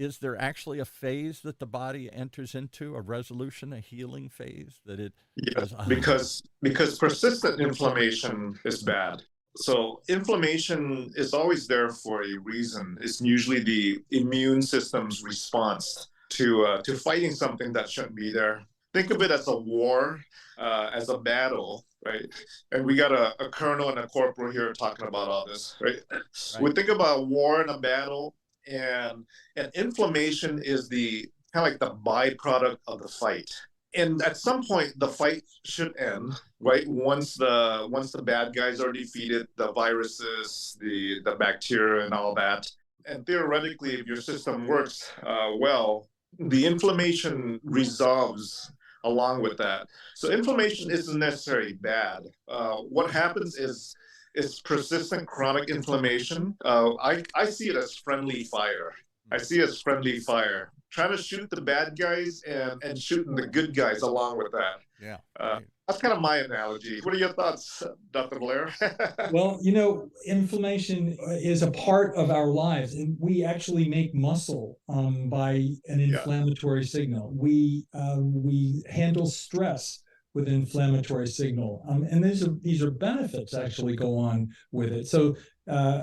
is there actually a phase that the body enters into, a resolution, a healing phase that it Yes, goes, because persistent inflammation is bad. So inflammation is always there for a reason. It's usually the immune system's response to fighting something that shouldn't be there. Think of it as a war, as a battle, right? And we got a colonel and a corporal here talking about all this, right? We right? think about war and a battle, and and inflammation is the kind of like the byproduct of the fight. And at some point the fight should end, right? Once the bad guys are defeated, the viruses, the bacteria and all that. And theoretically, if your system works well, the inflammation resolves along with that. So inflammation isn't necessarily bad. What happens is persistent chronic inflammation. I see it as friendly fire. I see it as friendly fire, trying to shoot the bad guys and shooting the good guys along with that. Yeah. That's kind of my analogy. What are your thoughts, Dr. Blair? Well, inflammation is a part of our lives, and we actually make muscle by an inflammatory signal. We handle stress with an inflammatory signal, and these are benefits actually go on with it. So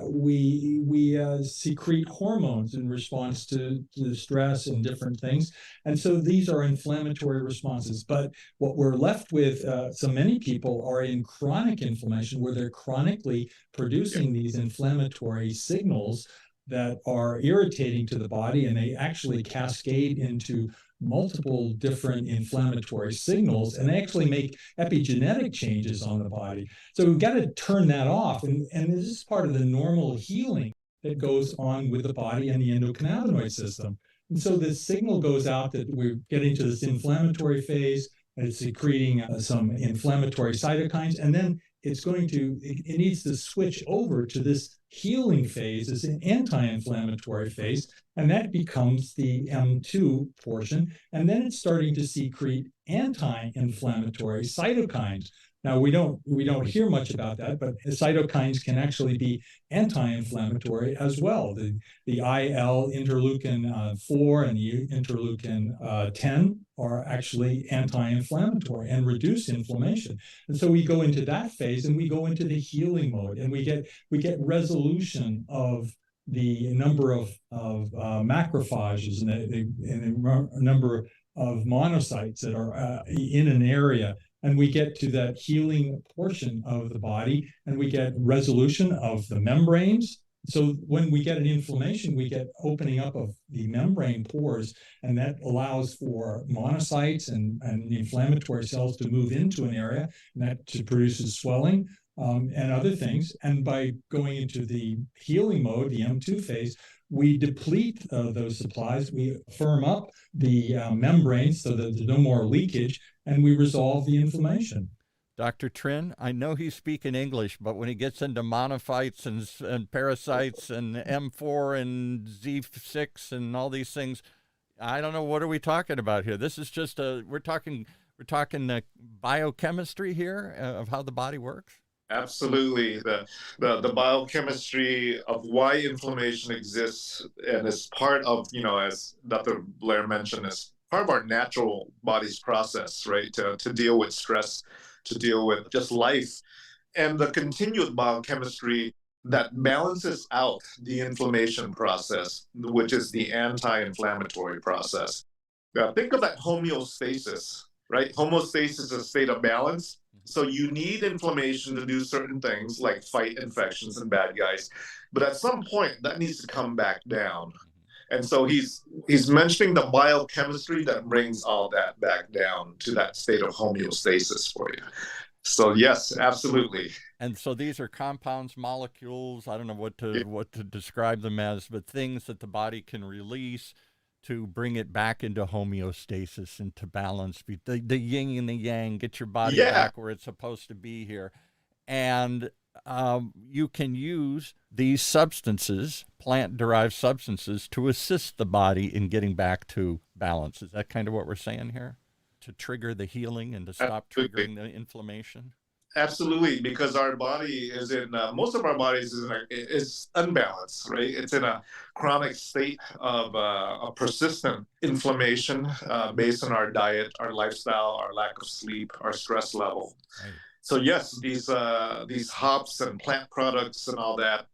we secrete hormones in response to stress and different things, and so these are inflammatory responses. But what we're left with, so many people are in chronic inflammation, where they're chronically producing these inflammatory signals that are irritating to the body, and they actually cascade into multiple different inflammatory signals, and they actually make epigenetic changes on the body. So we've got to turn that off, and this is part of the normal healing that goes on with the body and the endocannabinoid system. And so the signal goes out that we're getting to this inflammatory phase, and it's secreting some inflammatory cytokines, and then it needs to switch over to this healing phase, this anti-inflammatory phase, and that becomes the M2 portion. And then it's starting to secrete anti-inflammatory cytokines. Now we don't hear much about that, but cytokines can actually be anti-inflammatory as well. The IL interleukin 4 and the interleukin 10 are actually anti-inflammatory and reduce inflammation. And so we go into that phase, and we go into the healing mode, and we get resolution of the number of macrophages and the number of monocytes that are in an area. And we get to that healing portion of the body, and we get resolution of the membranes. So when we get an inflammation, we get opening up of the membrane pores, and that allows for monocytes and inflammatory cells to move into an area, and that produces swelling and other things. And by going into the healing mode, the M2 phase, we deplete those supplies, we firm up the membranes so that there's no more leakage, and we resolve the inflammation. Dr. Trin, I know he's speaking English, but when he gets into monophytes and parasites and M4 and Z6 and all these things, I don't know, what are we talking about here? This is just we're talking biochemistry here of how the body works. Absolutely. The biochemistry of why inflammation exists, and is part of, as Dr. Blair mentioned, is part of our natural body's process, right? To deal with stress, to deal with just life. And the continued biochemistry that balances out the inflammation process, which is the anti-inflammatory process. Think of that homeostasis, right? Homeostasis is a state of balance. So you need inflammation to do certain things like fight infections and bad guys. But at some point, that needs to come back down. And so he's mentioning the biochemistry that brings all that back down to that state of homeostasis for you. So yes, absolutely. And so these are compounds, molecules, I don't know what to describe them as, but things that the body can release to bring it back into homeostasis and to balance the yin and the yang, get your body back where it's supposed to be here. And you can use these substances, plant-derived substances, to assist the body in getting back to balance. Is that kind of what we're saying here? To trigger the healing and to stop triggering the inflammation? Absolutely, because our body is in most of our bodies is unbalanced, right? It's in a chronic state of a persistent inflammation based on our diet, our lifestyle, our lack of sleep, our stress level. Right. So yes, these hops and plant products and all that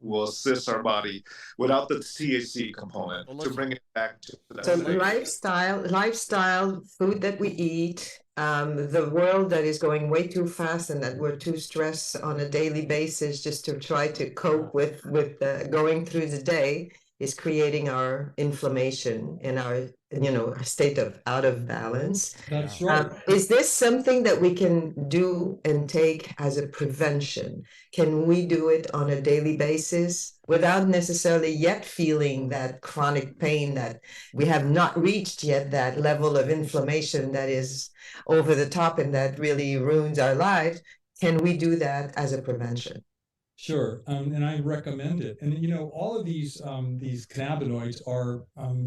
will assist our body without the THC component to bring it back to that. So lifestyle, food that we eat, the world that is going way too fast and that we're too stressed on a daily basis just to try to cope with going through the day is creating our inflammation and our state of out of balance. That's right. Is this something that we can do and take as a prevention? Can we do it on a daily basis without necessarily yet feeling that chronic pain, that we have not reached yet that level of inflammation that is over the top and that really ruins our lives? Can we do that as a prevention? Sure, and I recommend it. And all of these cannabinoids are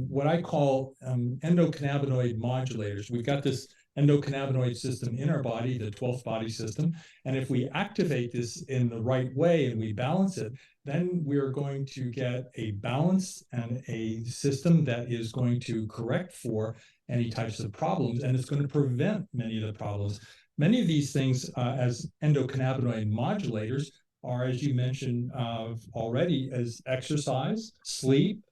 what I call endocannabinoid modulators. We've got this endocannabinoid system in our body, the 12th body system, and if we activate this in the right way and we balance it, then we're going to get a balance and a system that is going to correct for any types of problems, and it's going to prevent many of the problems. Many of these things as endocannabinoid modulators are, as you mentioned already, as exercise, sleep,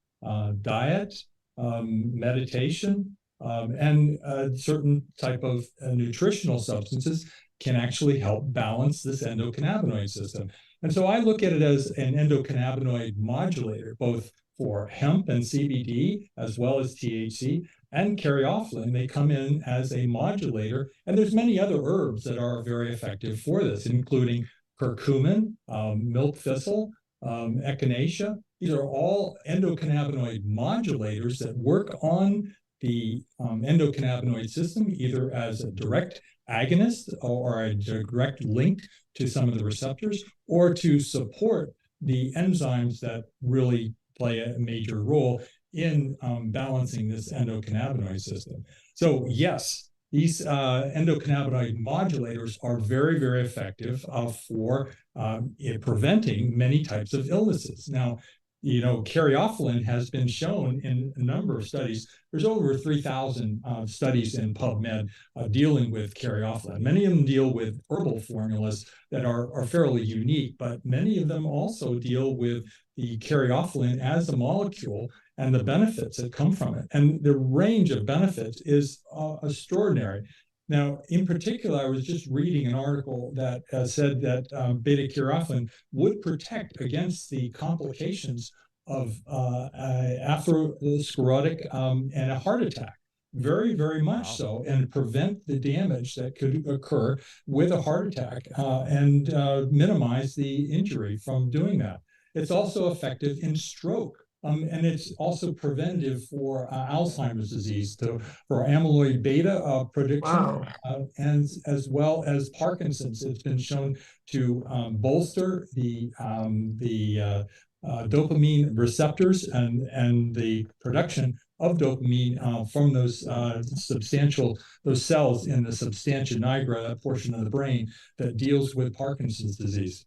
diet, meditation, and certain type of nutritional substances can actually help balance this endocannabinoid system. And so I look at it as an endocannabinoid modulator, both for hemp and CBD, as well as THC and caryophyllene. They come in as a modulator, and there's many other herbs that are very effective for this, including curcumin, milk thistle, echinacea. These are all endocannabinoid modulators that work on the endocannabinoid system, either as a direct agonist or a direct link to some of the receptors, or to support the enzymes that really play a major role in balancing this endocannabinoid system. So yes, these endocannabinoid modulators are very, very effective for preventing many types of illnesses. Now, caryophyllene has been shown in a number of studies. There's over 3,000 studies in PubMed dealing with caryophyllene. Many of them deal with herbal formulas that are fairly unique, but many of them also deal with the caryophyllene as a molecule and the benefits that come from it. And the range of benefits is extraordinary. Now, in particular, I was just reading an article that said that beta-caryophyllene would protect against the complications of atherosclerotic and a heart attack. Very, very much so, and prevent the damage that could occur with a heart attack and minimize the injury from doing that. It's also effective in stroke. And it's also preventive for Alzheimer's disease, for amyloid beta prediction, Wow. and as well as Parkinson's. It's been shown to bolster the dopamine receptors and the production of dopamine from those cells in the substantia nigra, that portion of the brain that deals with Parkinson's disease.